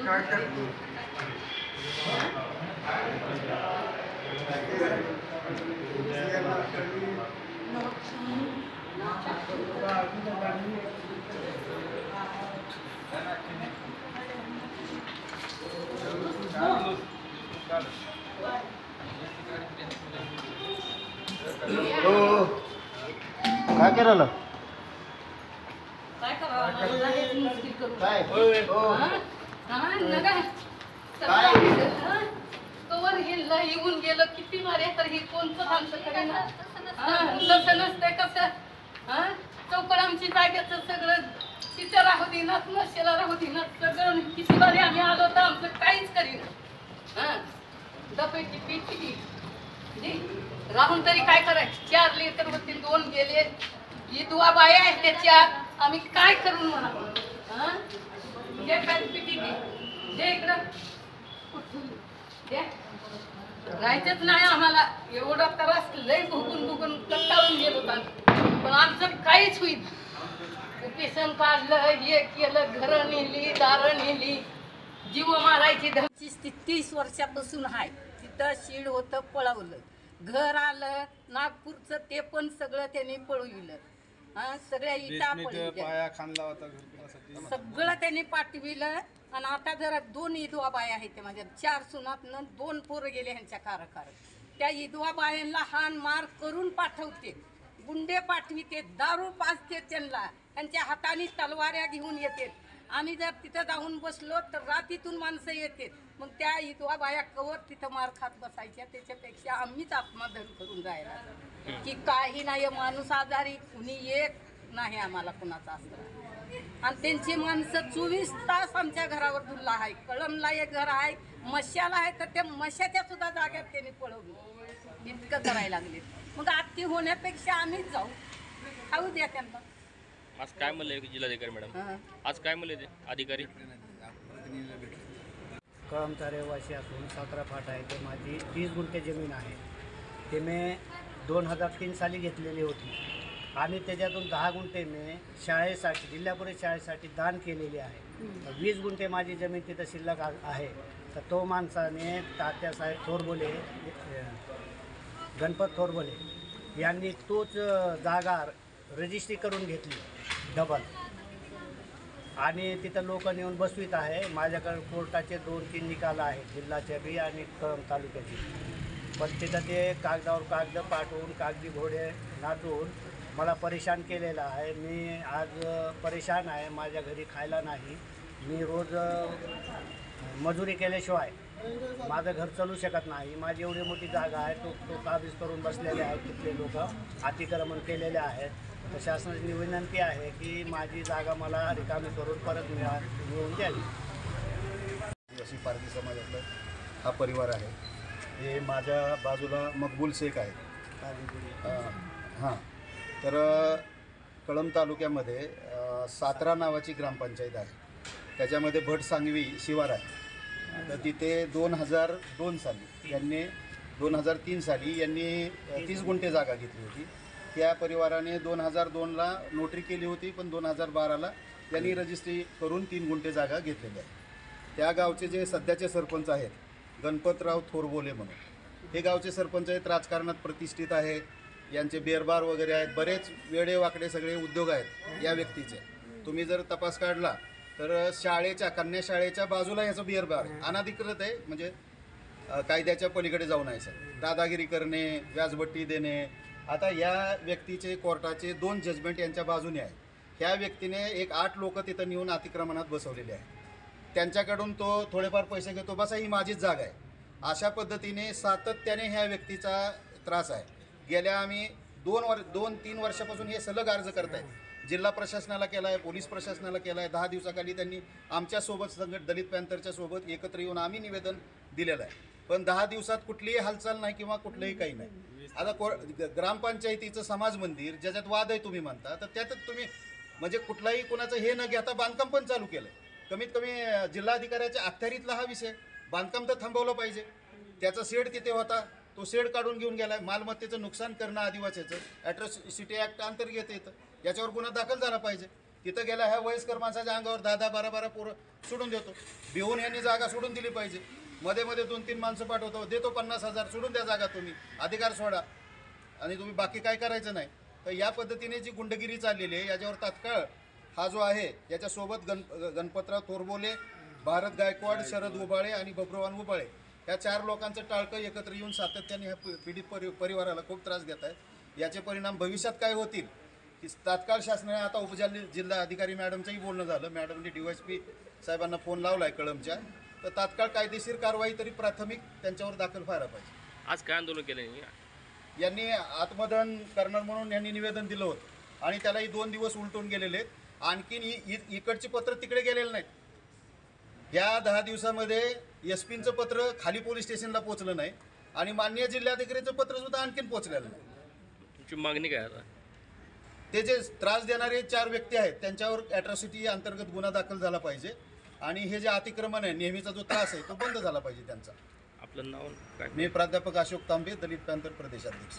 काय करतो काय करायला काय करावं मला हेच मुश्किल करू काय कवर गेलं येऊन गेलं किती मारे तर हे कोणतं थांबतं खरं ना तसं नसतंय कसं चौकड आमची जागेचं सगळं तिथं राहू देणार नशेला राहू देणार सगळं किती बारी आम्ही आलो तर आमचं काहीच करीना दपेटी पिठी राहून तरी काय करायचं 4 लेकर होते 2 गेले ही दुआ बाया आहेत त्याच्या आम्ही काय करून म्हणा जे पिठी दे इकडं राहायचंच नाही आम्हाला एवढा त्रास लय भुगून कंटाळून गेलो पण आमचं काहीच होईल उपेशन काढलं हे केलं घरं नेली दारं नेली जीव मारायची धमकी 30 वर्षापासून आहे तिथं शीड होतं पळवलं घर आलं नागपूरचं ते पण सगळं त्यांनी पळविलं सगळ्या इटा पाया खांदला होता घरकुलासाठी सगळं त्यांनी पाठविलं आणि आता जरा 2 इदवा बाया आहेत माझ्या 4 सुनातनं 2 पोरं गेले ह्यांच्या कारखार त्या इदवा बायांना हाण मार करून पाठवते गुंडे पाठविते दारू पाजते त्यांना त्यांच्या हाताने तलवाऱ्या घेऊन येते आम्ही जर तिथं जाऊन बसलो तर रात्रीतून माणसं येते मग त्या इदवा बाया कवर तिथं मार खात बसायच्या त्याच्यापेक्षा आम्हीच आत्मधन करून जायला की काही नाही माणूस आजारी कुणी एक नाही आम्हाला कुणाचा असं आणि त्यांची माणसं 24 तास आमच्या घरावर धुल्ला आहे कळमला एक घर आहे मशाला आहे तर त्या मशाच्या सुद्धा जाग्यात त्यांनी पळवली इतकं करायला लागले मग आत्ती होण्यापेक्षा आम्हीच जाऊ खाऊ द्या त्यांना आज काय म्हणले जिल्हाधिकारी मॅडम आज काय म्हणले ते अधिकारी कळमचा रहिवासी असून 17 फाटा आहे ते माझी 30 गुंठे जमीन आहे ते मी 2003 साली घेतलेली होती आणि त्याच्यातून 10 गुंठे मी शाळेसाठी जिल्हा परिषद शाळेसाठी दान केलेली आहे 20 गुंठे माझी जमीन तिथं शिल्लक आहे तर तो माणसाने तात्यासाहेब थोरबोले गणपत थोरबोले यांनी तोच जागा रजिस्ट्री करून घेतली डबल आणि तिथं लोक नेऊन बसवीत आहे माझ्याकडे कोर्टाचे 2-3 निकाल आहेत जिल्ह्याच्या बी आणि कळंब तालुक्याची पण तिथं ते कागदावर कागद पाठवून कागदी घोडे नाचवून मला परेशान केलेलं आहे मी आज परेशान आहे माझ्या घरी खायला नाही मी रोज मजुरी केल्याशिवाय माझं घर चालू शकत नाही माझी एवढी मोठी जागा आहे तो काबीज करून बसलेले आहेत तिथले लोक अतिक्रमण केलेले आहेत तर शासनाची विनंती आहे की माझी जागा मला रिकामी करून परत मिळवून द्यावी आदिवासी पारधी समाजातला हा परिवार आहे हे माझ्या बाजूला मकबूल शेख आहे हां तर कळंब तालुक्यामध्ये 17 नावाची ग्रामपंचायत आहे त्याच्यामध्ये भटसांगवी शिवार आहे तर तिथे 2002 साली यांनी 2003 साली यांनी 30 गुंठे जागा घेतली होती त्या परिवाराने 2002ला नोटरी केली होती पण 2012ला यांनी रजिस्ट्री करून 3 गुंठे जागा घेतलेली आहे त्या गावचे जे सध्याचे सरपंच आहेत गणपतराव थोरबोले म्हणून हे गावचे सरपंच आहेत राजकारणात प्रतिष्ठित आहे यांचे बेरबार वगैरे आहेत बरेच वेडे वाकडे सगळे उद्योग आहेत या व्यक्तीचे तुम्ही जर तपास काढला तर कन्या शाळेच्या बाजूला याचं बेरबार अनाधिकृत आहे म्हणजे कायद्याच्या पलीकडे जाऊन आहे सर दादागिरी करणे व्याजबट्टी देणे आता या व्यक्तीचे कोर्टाचे 2 जजमेंट यांच्या बाजूने आहे ह्या व्यक्तीने 8 लोक तिथं नेऊन अतिक्रमणात बसवलेले आहे त्यांच्याकडून तो थोडेफार पैसे घेतो बसा ही माझीच जागा आहे अशा पद्धतीने सातत्याने ह्या व्यक्तीचा त्रास आहे गेल्या आम्ही 2-3 वर्षापासून हे सलग अर्ज करत आहे जिल्हा प्रशासनाला केला आहे पोलीस प्रशासनाला केला आहे 10 दिवसाखाली त्यांनी आमच्यासोबत दलित पॅंथरच्या सोबत एकत्र येऊन आम्ही निवेदन दिलेलं आहे पण 10 दिवसात कुठलीही हालचाल नाही किंवा कुठलंही काही नाही आता ग्रामपंचायतीचं समाज मंदिर ज्याच्यात वाद आहे तुम्ही म्हणता तर त्यातच तुम्ही म्हणजे कुठलाही कोणाचं हे न घेता बांधकाम पण चालू केलं कमीत कमी जिल्हाधिकाऱ्याच्या अखत्यारीतला हा विषय बांधकाम तर थांबवलं पाहिजे त्याचा शेड तिथे होता तो शेड काढून घेऊन गेलाय मालमत्तेचं नुकसान करणं आदिवासीचं ॲट्रॉसिटी ॲक्ट अंतर्गत येतं याच्यावर गुन्हा दाखल झाला पाहिजे तिथं गेल्या ह्या वयस्कर माणसाच्या अंगावर 10-10, 12-12 पोरं सोडून देतो. भिवून यांनी जागा सोडून दिली पाहिजे. मध्ये मध्ये 2-3 माणसं पाठवतो, देतो 50,000, सोडून द्या जागा, तुम्ही अधिकार सोडा आणि तुम्ही बाकी काय करायचं नाही. तर या पद्धतीने जी गुंडगिरी चाललेली आहे याच्यावर तात्काळ हा जो आहे याच्यासोबत गणपतराव तोरबोले, भारत गायकवाड, शरद उबाळे आणि बब्रुवान उबाळे या 4 लोकांचं टाळकं एकत्र येऊन सातत्याने ह्या पीडित परिवाराला खूप त्रास देत आहेत. याचे परिणाम भविष्यात काय होतील की तात्काळ शासनाने आता जिल्हा अधिकारी मॅडमचंही बोलणं झालं. मॅडमने DYSP साहेबांना फोन लावला आहे कळमच्या, तर तात्काळ कायदेशीर कारवाई तरी प्राथमिक त्यांच्यावर दाखल व्हायला पाहिजे. आज काय आंदोलन केलं? यांनी आत्मदहन करणार म्हणून यांनी निवेदन दिलं होतं आणि त्यालाही 2 दिवस उलटून गेलेले आहेत. आणखीन इकडची पत्र तिकडे गेलेलं नाहीत. या 10 दिवसामध्ये SP-चं पत्र खाली पोलीस स्टेशनला पोहोचलं नाही आणि माननीय जिल्हाधिकारीचं पत्र सुद्धा आणखीन पोहोचलेलं नाही. तुमची मागणी काय आता? ते जे त्रास देणारे 4 व्यक्ती आहेत त्यांच्यावर ॲट्रॉसिटी अंतर्गत गुन्हा दाखल झाला पाहिजे आणि हे जे अतिक्रमण आहे, नेहमीचा जो त्रास आहे तो बंद झाला पाहिजे त्यांचा. आपलं नाव काय? मी प्राध्यापक अशोक तांबे, दलित पॅंथर प्रदेशाध्यक्ष.